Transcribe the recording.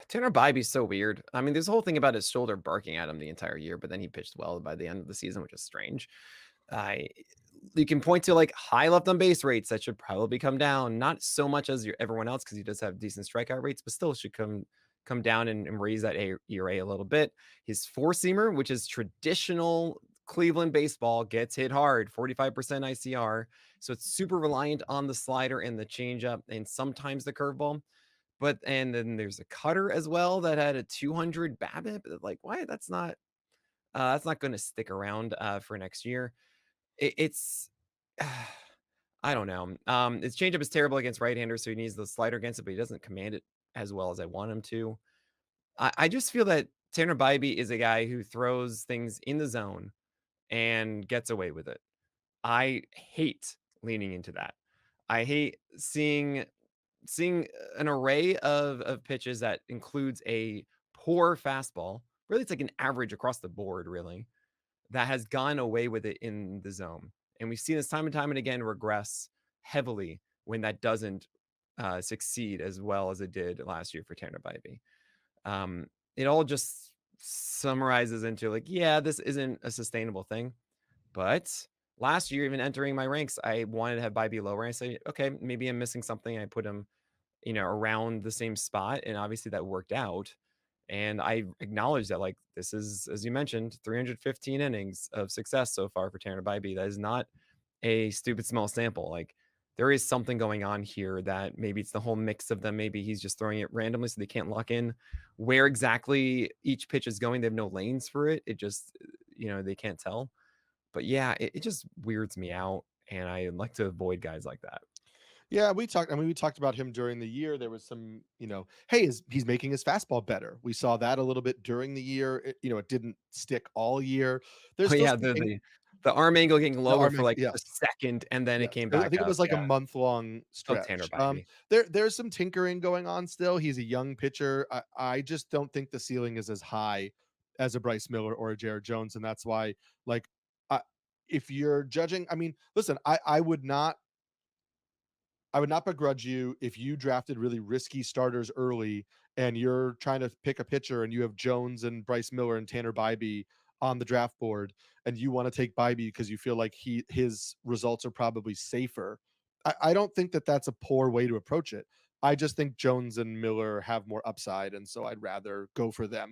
Tanner Bibee's so weird. I mean, there's a whole thing about his shoulder barking at him the entire year, but then he pitched well by the end of the season, which is strange. I You can point to like high left on base rates that should probably come down, not so much as everyone else because he does have decent strikeout rates, but still should come down and raise that ERA a little bit. His four seamer, which is traditional Cleveland baseball, gets hit hard, 45% ICR. So it's super reliant on the slider and the changeup and sometimes the curveball. But and then there's a cutter as well that had a 200 BABIP. Like, why? That's not going to stick around for next year. It's I don't know. His changeup is terrible against right-handers, so he needs the slider against it, but he doesn't command it as well as I want him to. I just feel that Tanner Bybee is a guy who throws things in the zone and gets away with it. I hate leaning into that. I hate seeing an array of pitches that includes a poor fastball. Really, it's like an average across the board, really, that has gone away with it in the zone. And we've seen this time and time and again regress heavily when that doesn't succeed as well as it did last year for Tanner Bybee. It all just summarizes into like, yeah, this isn't a sustainable thing. But last year, even entering my ranks, I wanted to have Bybee lower. I say, okay, maybe I'm missing something. I put him, around the same spot, and obviously that worked out. And I acknowledge that, like, this is, as you mentioned, 315 innings of success so far for Tanner Bybee. That is not a stupid small sample. Like, there is something going on here that maybe it's the whole mix of them. Maybe he's just throwing it randomly so they can't lock in where exactly each pitch is going. They have no lanes for it. It just, they can't tell. But yeah, it just weirds me out. And I like to avoid guys like that. Yeah, we talked about him during the year. There was some, hey, he's making his fastball better. We saw that a little bit during the year. It didn't stick all year. There's Oh, still yeah, some the arm angle getting the lower arm for, angle, like, yeah. a second, and then it Yeah, came I back think it up, was like a yeah. month-long Love Tanner stretch. Bybee. There's some tinkering going on still. He's a young pitcher. I just don't think the ceiling is as high as a Bryce Miller or a Jared Jones, and that's why, like, I if you're judging, I mean, listen, I would not begrudge you if you drafted really risky starters early and you're trying to pick a pitcher and you have Jones and Bryce Miller and Tanner Bybee on the draft board and you want to take Bybee because you feel like his results are probably safer. I don't think that that's a poor way to approach it. I just think Jones and Miller have more upside, and so I'd rather go for them.